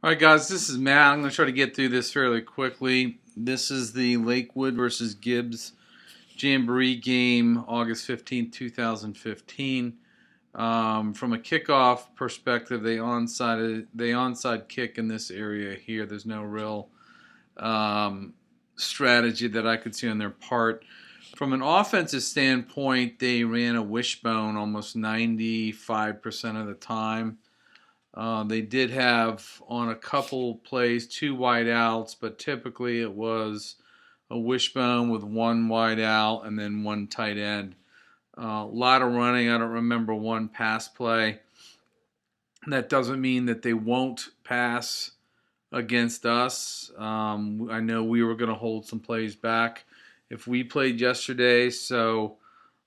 All right, guys, this is Matt. I'm going to try to get through this fairly quickly. This is the Lakewood versus Gibbs Jamboree game, August 15th, 2015. From a kickoff perspective, they onside kick in this area here. There's no real strategy that I could see on their part. From an offensive standpoint, they ran a wishbone almost 95% of the time. They did have on a couple plays two wide outs, but typically it was a wishbone with one wide out and then one tight end. A lot of running. I don't remember one pass play. That doesn't mean that they won't pass against us. I know we were going to hold some plays back if we played yesterday, so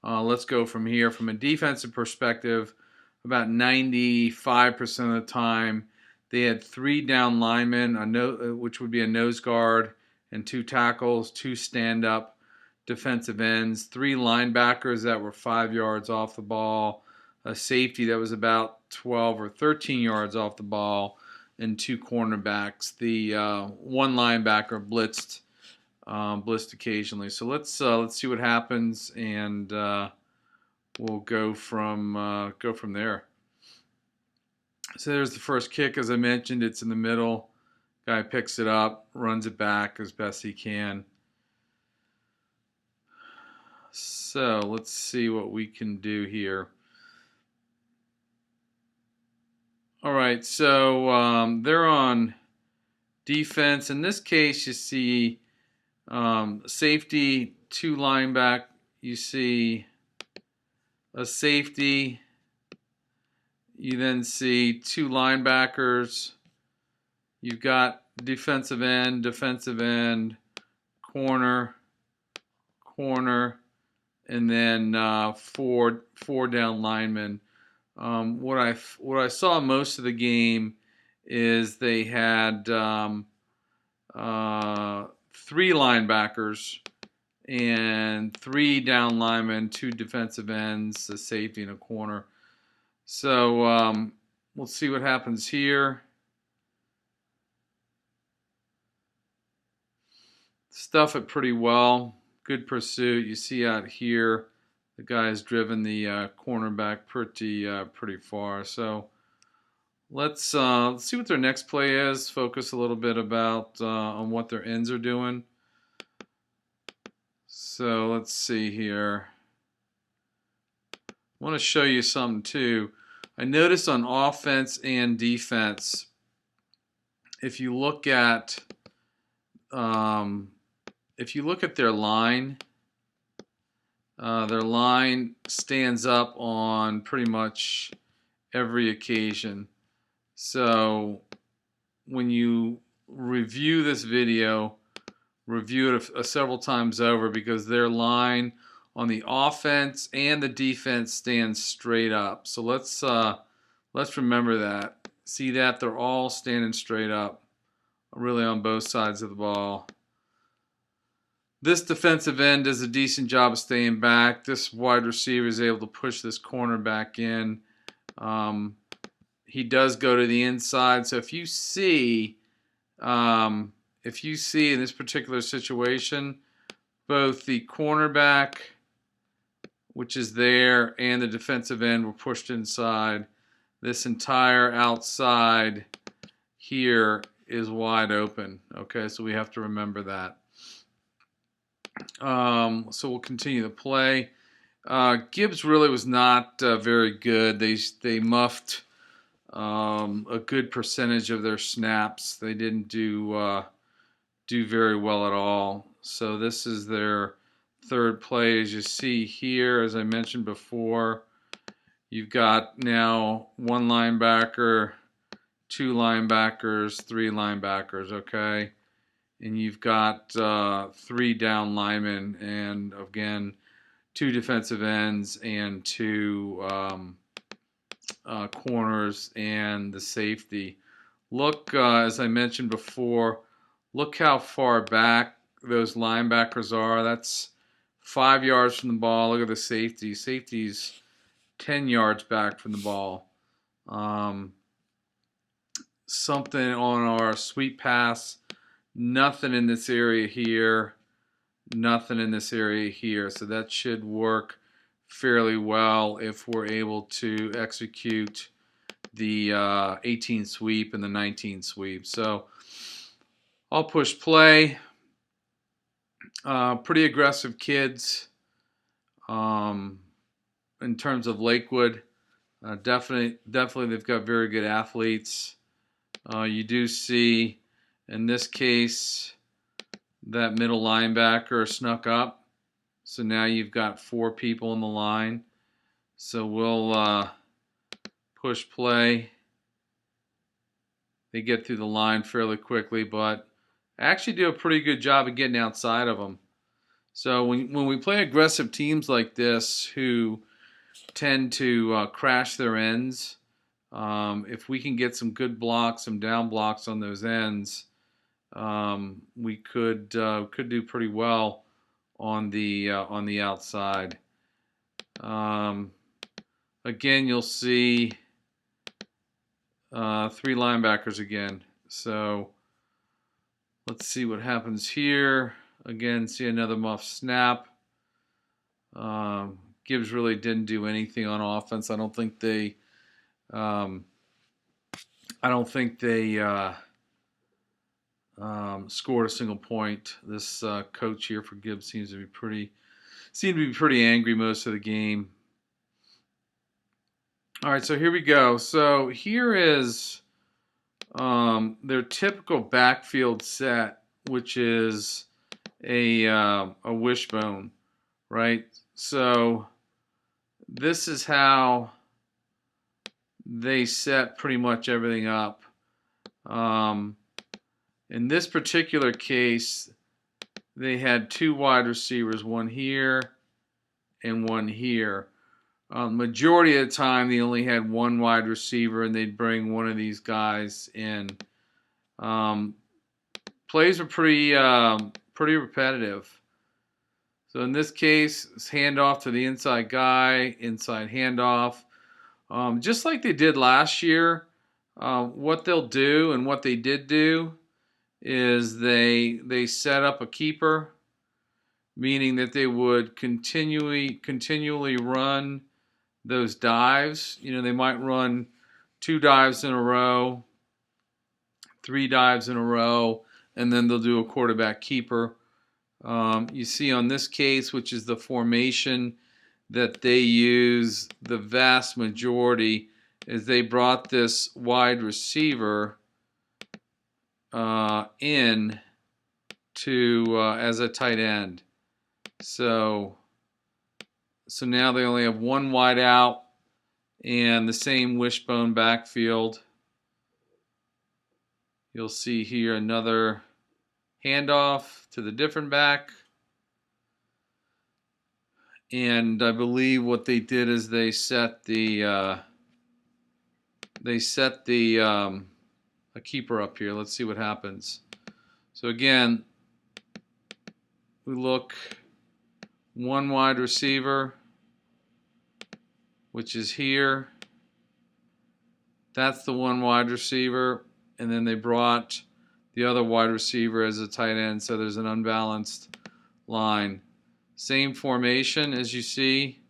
let's go from here. From a defensive perspective, about 95% of the time, they had three down linemen, which would be a nose guard, and two tackles, two stand-up defensive ends, three linebackers that were 5 yards off the ball, a safety that was about 12 or 13 yards off the ball, and two cornerbacks. The one linebacker blitzed occasionally. So let's see what happens, and we'll go from there. So there's the first kick. As I mentioned, it's in the middle. Guy picks it up, runs it back as best he can. So let's see what we can do here. All right, so they're on defense. In this case, you see safety, two lineback. You see a safety. You then see two linebackers. You've got defensive end, corner, and then four down linemen. What I saw most of the game is they had three linebackers and three down linemen, two defensive ends, a safety, and a corner. So we'll see what happens here. Stuff it pretty well. Good pursuit. You see out here, the guy's driven the cornerback pretty far. So let's see what their next play is. Focus a little bit about on what their ends are doing. So let's see here. I want to show you something too. I noticed on offense and defense, if you look at their line stands up on pretty much every occasion. So when you review this video, review it several times over, because their line on the offense and the defense stands straight up. So let's remember that. See that? They're all standing straight up, really, on both sides of the ball. This defensive end does a decent job of staying back. This wide receiver is able to push this corner back in. He does go to the inside. So if you see in this particular situation, both the cornerback, which is there, and the defensive end were pushed inside. This entire outside here is wide open. Okay, so we have to remember that. So we'll continue to play. Gibbs really was not very good. They muffed a good percentage of their snaps. They didn't do very well at all. So this is their third play. As you see here, as I mentioned before, you've got now one linebacker, two linebackers, three linebackers, okay? And you've got three down linemen, and again, two defensive ends and two corners and the safety. Look, as I mentioned before, look how far back those linebackers are. That's 5 yards from the ball. Look at the safety. Safety's 10 yards back from the ball. something on our sweep pass. Nothing in this area here. Nothing in this area here. So that should work fairly well if we're able to execute the 18 sweep and the 19 sweep. So I'll push play. Pretty aggressive kids in terms of Lakewood. Definitely they've got very good athletes. You do see in this case that middle linebacker snuck up. So now you've got 4 people in the line. So we'll push play. They get through the line fairly quickly, but actually do a pretty good job of getting outside of them. So when we play aggressive teams like this who tend to crash their ends, if we can get some good blocks, some down blocks on those ends, we could do pretty well on the outside. Again, you'll see 3 linebackers again. So let's see what happens here. Again, see another muff snap. Gibbs really didn't do anything on offense. I don't think they scored a single point. This coach here for Gibbs seemed to be pretty angry most of the game. All right, so here we go. So here is their typical backfield set, which is a wishbone, right? So this is how they set pretty much everything up. In this particular case, they had 2 wide receivers, one here and one here. Majority of the time, they only had 1 wide receiver, and they'd bring one of these guys in. Plays are pretty repetitive. So in this case, it's handoff to the inside guy, inside handoff. Just like they did last year, what they'll do and what they did do is they set up a keeper, meaning that they would continually run those dives. You know, they might run 2 dives in a row, 3 dives in a row, and then they'll do a quarterback keeper. You see on this case, which is the formation that they use the vast majority, is they brought this wide receiver in to as a tight end. So now they only have 1 wide out and the same wishbone backfield. You'll see here another handoff to the different back. And I believe what they did is they set a keeper up here. Let's see what happens. So again, we look 1 wide receiver, which is here. That's the 1 wide receiver, and then they brought the other wide receiver as a tight end, so there's an unbalanced line. Same formation as you see,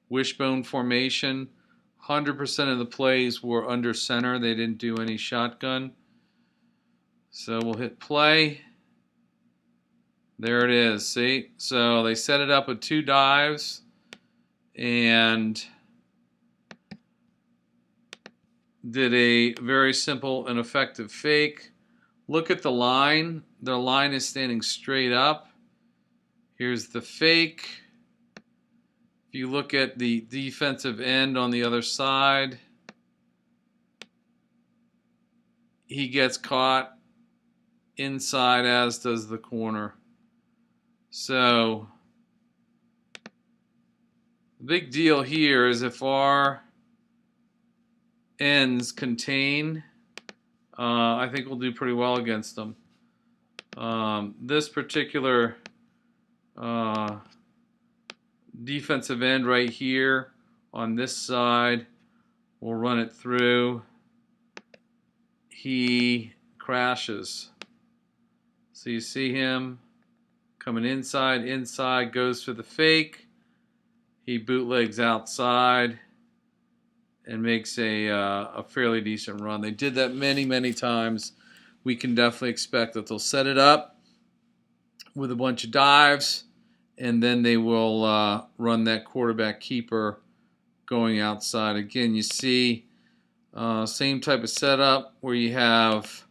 wishbone formation. 100% of the plays were under center. They didn't do any shotgun. So we'll hit play. There it is, see? So they set it up with 2 dives and did a very simple and effective fake. Look at the line. Their line is standing straight up. Here's the fake. If you look at the defensive end on the other side, he gets caught inside, as does the corner. So the big deal here is if our ends contain, I think we'll do pretty well against them. This particular defensive end right here on this side, we'll run it through, he crashes. So you see him coming inside, goes for the fake. He bootlegs outside and makes a fairly decent run. They did that many times. We can definitely expect that they'll set it up with a bunch of dives, and then they will run that quarterback keeper going outside. Again, you see same type of setup where you have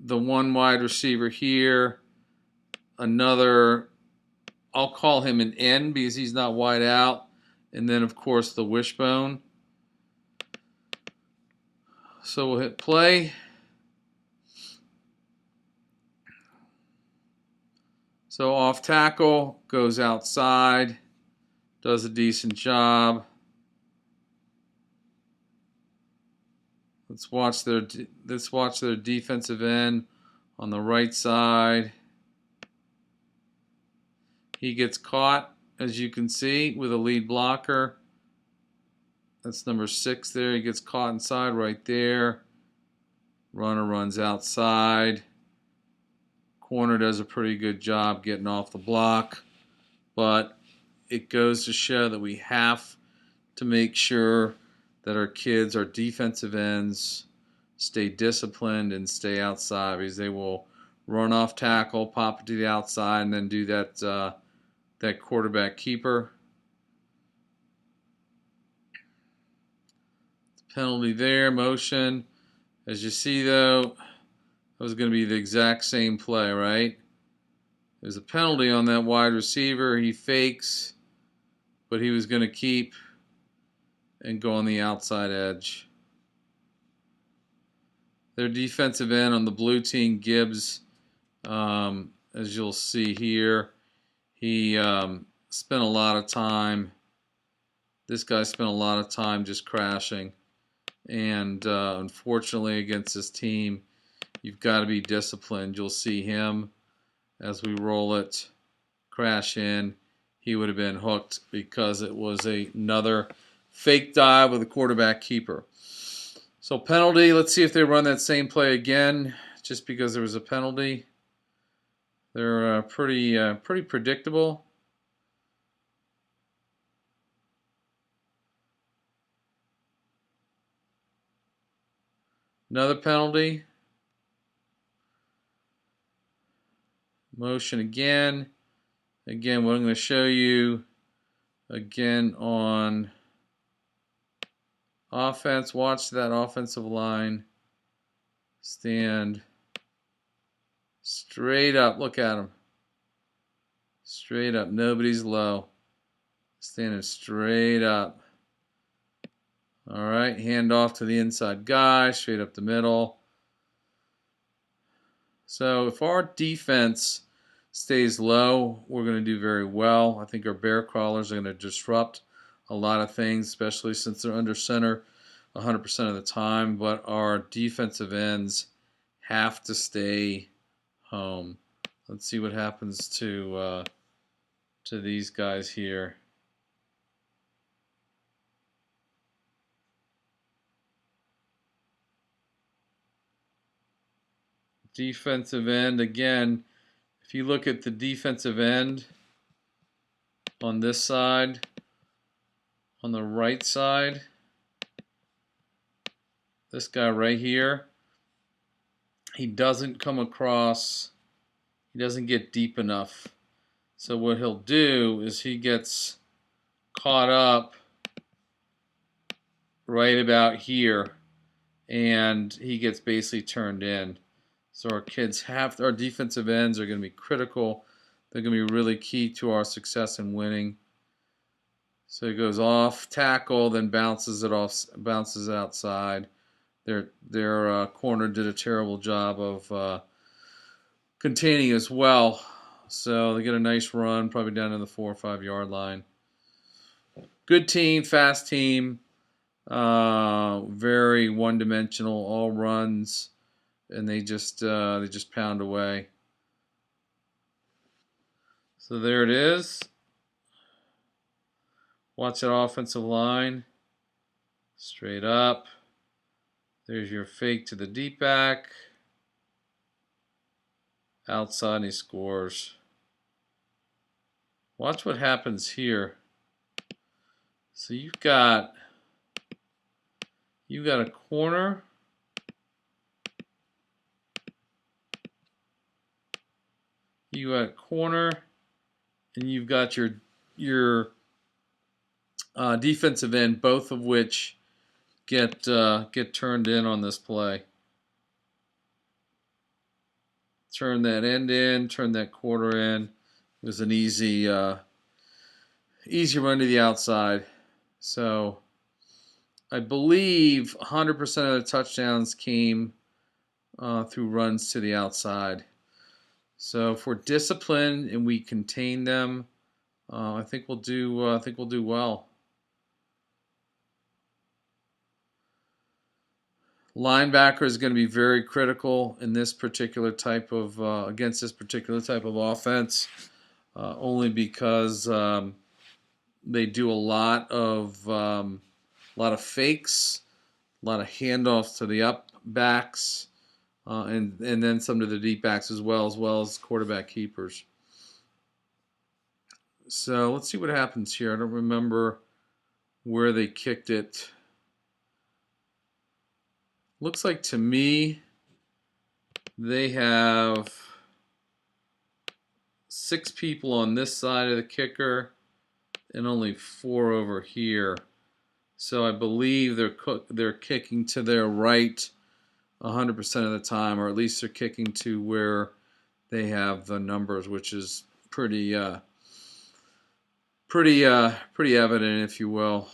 the one wide receiver here, another, I'll call him an N because he's not wide out, and then of course the wishbone. So we'll hit play. So off tackle, goes outside, does a decent job. Let's watch their defensive end on the right side. He gets caught, as you can see, with a lead blocker. That's number 6 there. He gets caught inside right there. Runner runs outside. Corner does a pretty good job getting off the block, but it goes to show that we have to make sure that our kids, our defensive ends, stay disciplined and stay outside, because they will run off tackle, pop it to the outside, and then do that that quarterback keeper. Penalty there, motion. As you see though, that was going to be the exact same play, right? There's a penalty on that wide receiver. He fakes, but he was going to keep and go on the outside edge. Their defensive end on the blue team, Gibbs, as you'll see here, he spent a lot of time. This guy spent a lot of time just crashing. And unfortunately against this team, you've got to be disciplined. You'll see him as we roll it, crash in. He would have been hooked because it was another fake dive with a quarterback keeper. So penalty, let's see if they run that same play again, just because there was a penalty. They're pretty predictable. Another penalty. Motion again. Again, what I'm going to show you again on offense. Watch that offensive line stand straight up. Look at him. Straight up. Nobody's low. Standing straight up. All right. Hand off to the inside guy. Straight up the middle. So if our defense stays low, we're going to do very well. I think our bear crawlers are going to disrupt a lot of things, especially since they're under center 100% of the time. But our defensive ends have to stay home. Let's see what happens to these guys here. Defensive end, again, if you look at the defensive end on this side, on the right side, this guy right here, he doesn't come across, he doesn't get deep enough. So what he'll do is he gets caught up right about here, and he gets basically turned in. So our kids our defensive ends are going to be critical. They're going to be really key to our success in winning. So it goes off tackle, then bounces it outside. Their corner did a terrible job of containing as well. So they get a nice run, probably down to the 4 or 5 yard line. Good team, fast team, very one-dimensional, all runs, and they just pound away. So there it is. Watch that offensive line. Straight up. There's your fake to the deep back. Outside, and he scores. Watch what happens here. So you've got a corner. You got a corner, and you've got your defensive end, both of which get turned in on this play. Turn that end in, turn that quarter in. It was an easy run to the outside. So I believe 100% of the touchdowns came through runs to the outside. So if we're disciplined and we contain them, I think we'll do well. Linebacker is going to be very critical in this particular type of against this particular type of offense, only because they do a lot of fakes, a lot of handoffs to the up backs, and then some to the deep backs as well as quarterback keepers. So let's see what happens here. I don't remember where they kicked it. Looks like to me they have 6 people on this side of the kicker and only 4 over here. So I believe they're kicking to their right 100% of the time, or at least they're kicking to where they have the numbers, which is pretty evident, if you will.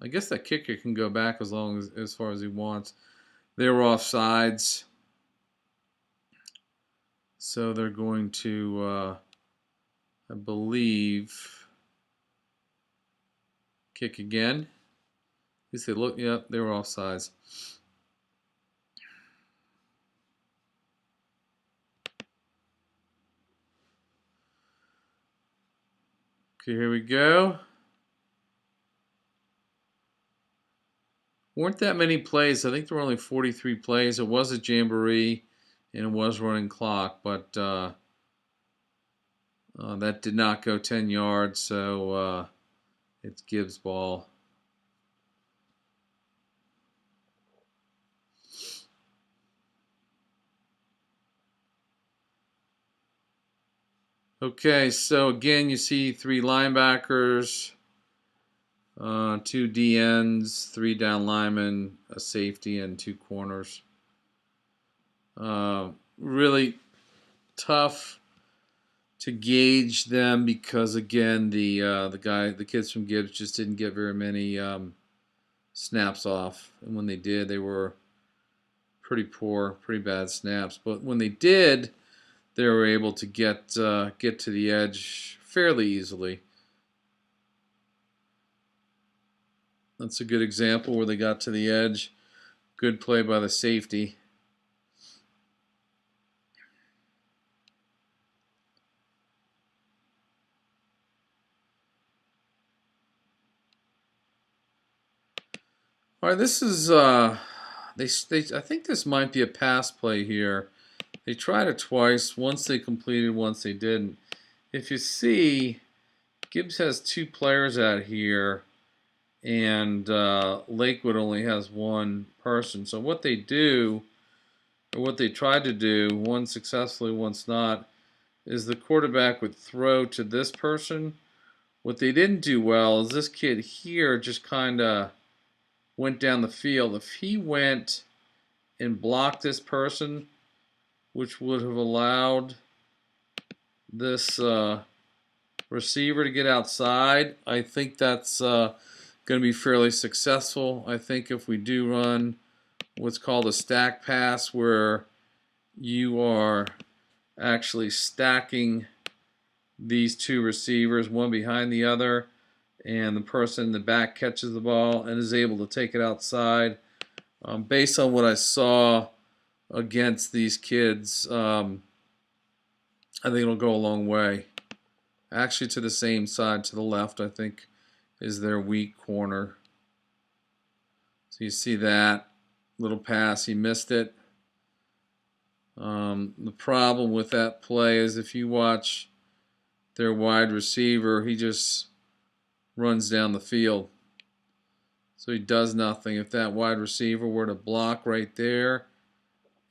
I guess that kicker can go back as far as he wants. They were offsides, so they're going to, I believe, kick again. You say, look, yeah, they were offsides. Okay, here we go. Weren't that many plays. I think there were only 43 plays. It was a jamboree, and it was running clock, but that did not go 10 yards, so it's Gibbs' ball. Okay, so again, you see 3 linebackers, 2 DNs, 3 down linemen, a safety, and 2 corners. Really tough to gauge them because, again, the kids from Gibbs just didn't get very many snaps off, and when they did, they were pretty poor, pretty bad snaps. But when they did, they were able to get to the edge fairly easily. That's a good example where they got to the edge. Good play by the safety. All right, this is I think this might be a pass play here. They tried it twice. Once they completed, once they didn't. If you see, Gibbs has 2 players out here, and Lakewood only has 1 person. So what they do, or what they tried to do, one successfully, once not, is the quarterback would throw to this person. What they didn't do well is this kid here just kind of went down the field. If he went and blocked this person, which would have allowed this receiver to get outside, I think that's going to be fairly successful. I think if we do run what's called a stack pass, where you are actually stacking these 2 receivers, one behind the other, and the person in the back catches the ball and is able to take it outside. Based on what I saw against these kids, I think it'll go a long way. Actually, to the same side, to the left, I think, is their weak corner. So you see that. Little pass, he missed it. The problem with that play is if you watch their wide receiver, he just runs down the field. So he does nothing. If that wide receiver were to block right there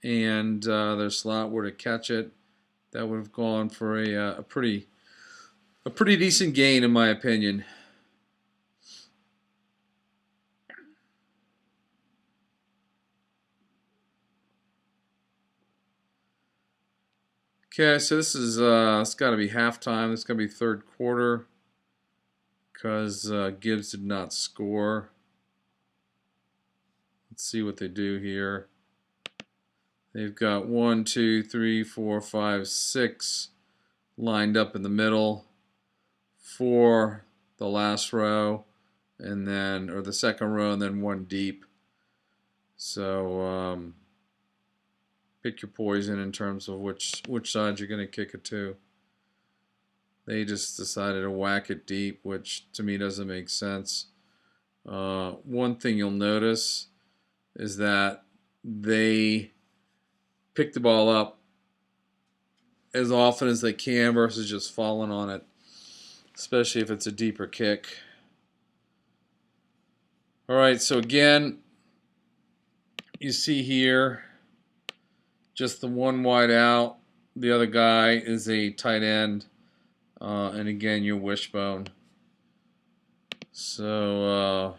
and their slot were to catch it, that would have gone for a pretty decent gain in my opinion. Okay, so this is it's got to be halftime. It's got to be third quarter because Gibbs did not score. Let's see what they do here. They've got 1, 2, 3, 4, 5, 6 lined up in the middle, 4 the last row, and then or the second row, and then 1 deep. So pick your poison in terms of which side you're going to kick it to. They just decided to whack it deep, which to me doesn't make sense. One thing you'll notice is that they pick the ball up as often as they can versus just falling on it, especially if it's a deeper kick. All right, so again, you see here just the one wide out. The other guy is a tight end. And again, your wishbone. So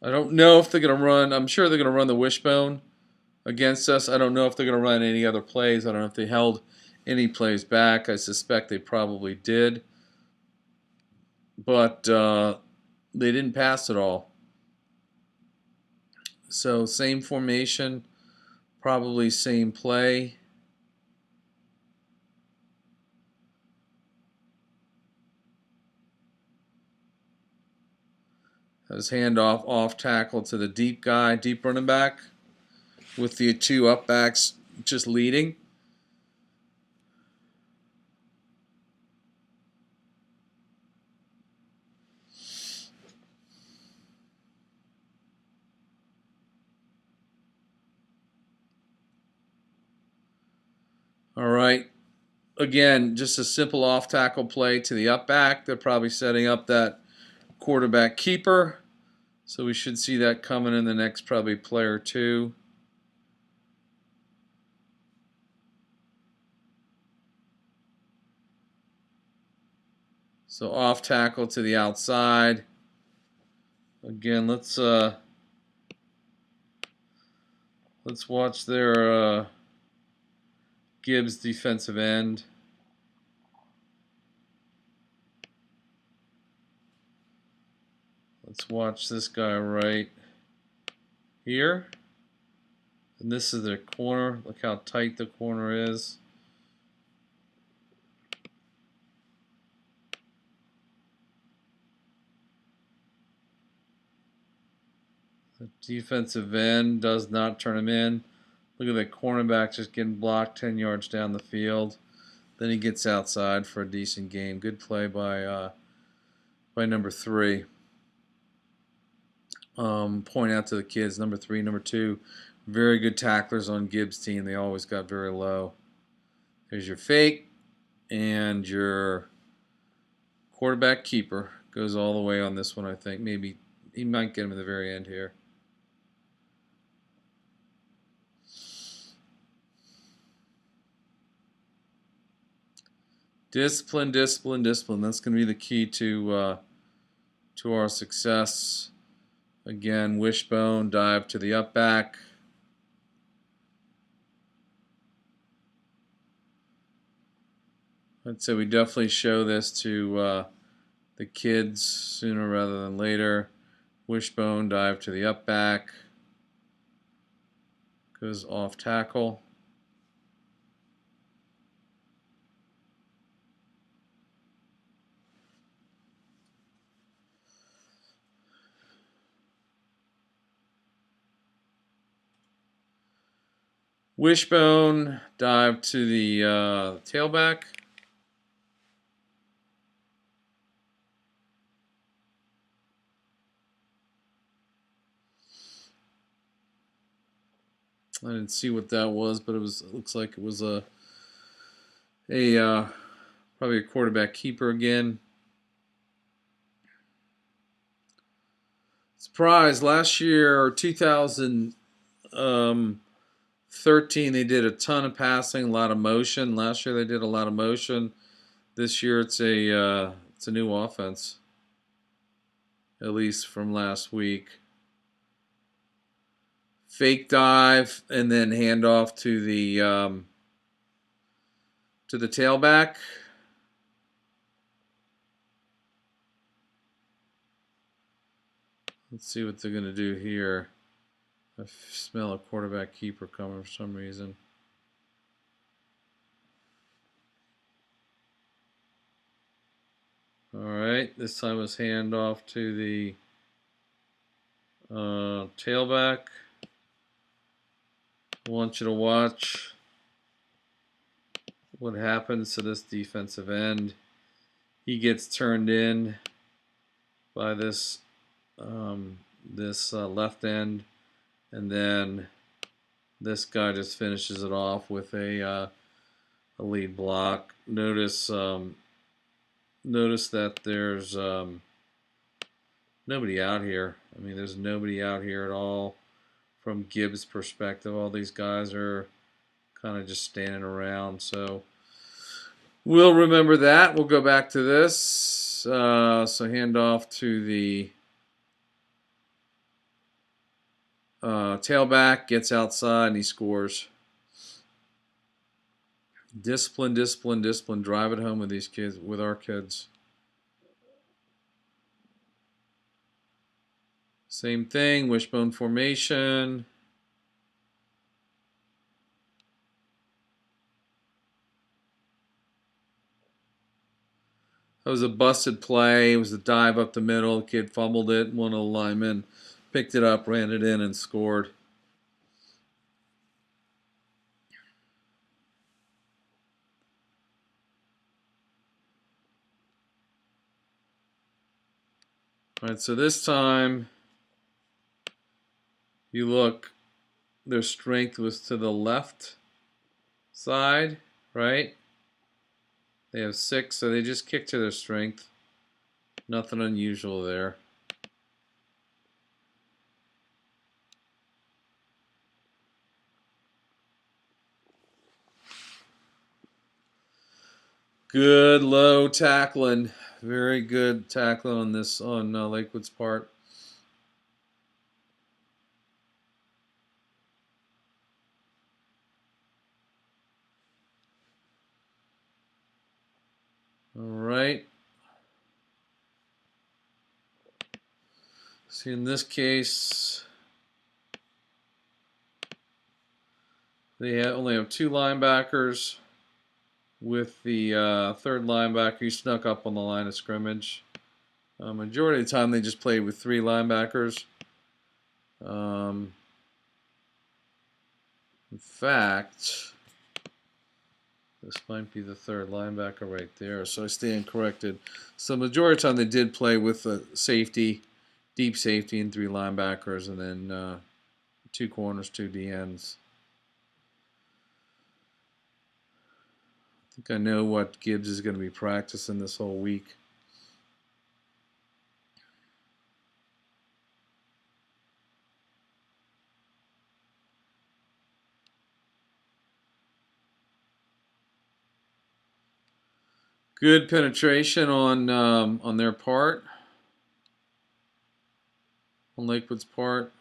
I don't know if they're going to run. I'm sure they're going to run the wishbone against us. I don't know if they're going to run any other plays. I don't know if they held any plays back. I suspect they probably did. But they didn't pass at all. So same formation, probably same play. His handoff off tackle to the deep guy, deep running back, with the 2 up backs just leading. All right. Again, just a simple off tackle play to the up back. They're probably setting up that quarterback keeper. So we should see that coming in the next probably play or two. So off tackle to the outside. Again, let's watch their Gibbs defensive end. Let's watch this guy right here. And this is their corner. Look how tight the corner is. The defensive end does not turn him in. Look at the cornerback just getting blocked 10 yards down the field. Then he gets outside for a decent game. Good play by number 3. Point out to the kids, number 3, number 2, very good tacklers on Gibbs' team. They always got very low. There's your fake, and your quarterback keeper goes all the way on this one, I think. Maybe he might get him at the very end here. Discipline, discipline, discipline. That's going to be the key to our success. Again, wishbone, dive to the up back. I'd say we definitely show this to the kids sooner rather than later. Wishbone, dive to the up back. Goes off tackle. Wishbone, dive to the tailback. I didn't see what that was, but it looks like it was a probably a quarterback keeper again. Surprise! Last year, 2013, they did a ton of passing, a lot of motion. Last year they did a lot of motion. This year it's a new offense, at least from last week. Fake dive and then handoff to the tailback. Let's see what they're going to do here. I smell a quarterback keeper coming for some reason. All right, this time it's handoff to the tailback. I want you to watch what happens to this defensive end. He gets turned in by this left end, and then this guy just finishes it off with a lead block. Notice that there's nobody out here. I mean, there's nobody out here at all from Gibbs' perspective. All these guys are kind of just standing around. So we'll remember that. We'll go back to this. So handoff to the tailback, gets outside, and he scores. Discipline, discipline, discipline. Drive it home with these kids, with our kids. Same thing, wishbone formation. That was a busted play. It was a dive up the middle. The kid fumbled it. One of the linemen picked it up, ran it in, and scored. All right, so this time, you look, their strength was to the left side, right? They have 6, so they just kick to their strength. Nothing unusual there. Good low tackling. Very good tackling on this, on Lakewood's part. All right. See, in this case, they only have 2 linebackers, with the third linebacker who snuck up on the line of scrimmage. Majority of the time, they just played with 3 linebackers. In fact, this might be the third linebacker right there, so I stand corrected. So majority of the time, they did play with a safety, deep safety, and 3 linebackers, and then 2 corners, 2 DNs. I think I know what Gibbs is going to be practicing this whole week. Good penetration on their part, on Lakewood's part.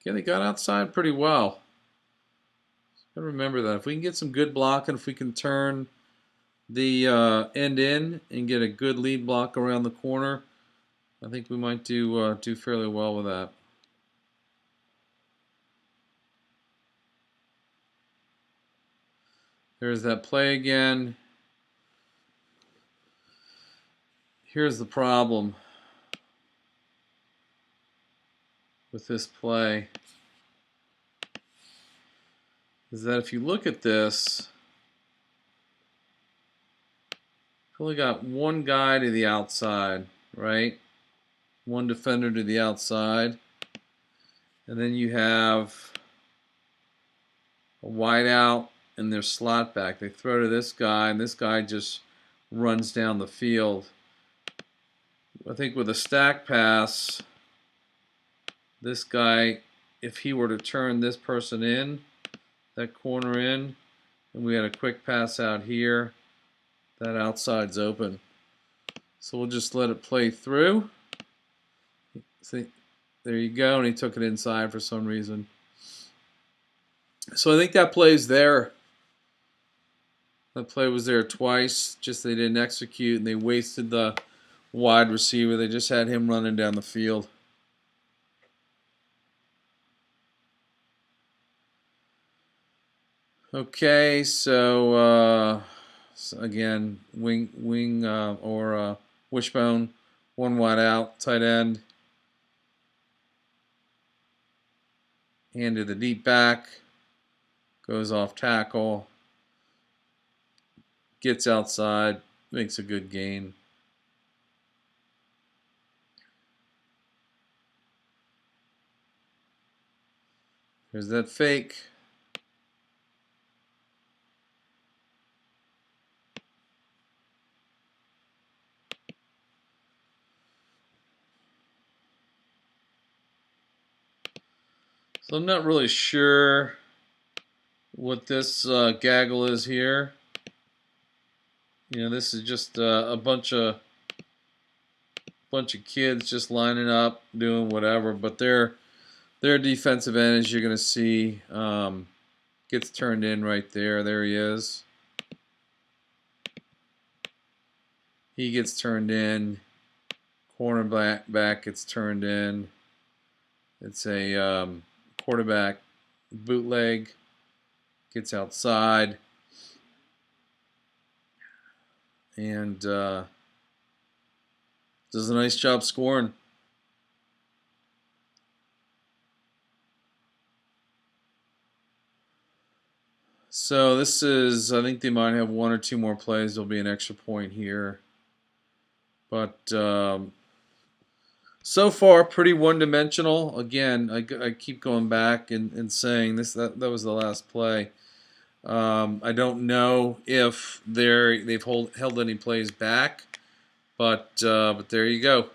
Yeah, they got outside pretty well. Gotta remember that. If we can get some good blocking, if we can turn the end in and get a good lead block around the corner, I think we might do fairly well with that. There's that play again. Here's the problem with this play, is that if you look at this, Only got one guy to the outside, right? One defender to the outside. And then you have a wide out and their slot back. They throw to this guy, and this guy just runs down the field. I think with a stack pass, this guy, if he were to turn this person in, that corner in, and we had a quick pass out here, that outside's open. So we'll just let it play through. See, there you go, and he took it inside for some reason. So I think that play's there. That play was there twice, just they didn't execute, and they wasted the wide receiver. They just had him running down the field. Okay, so again, wing or wishbone, one wide out, tight end. Hand to the deep back, goes off tackle, gets outside, makes a good gain. There's that fake. So I'm not really sure what this gaggle is here. You know, this is just a bunch of kids just lining up, doing whatever. But their defensive end, as you're going to see, gets turned in right there. There he is. He gets turned in. Cornerback gets turned in. It's a quarterback bootleg. Gets outside. And does a nice job scoring. So this is, I think they might have one or two more plays. There'll be an extra point here. But so far, pretty one-dimensional. Again, I keep going back and saying that was the last play. I don't know if they've held any plays back, but there you go.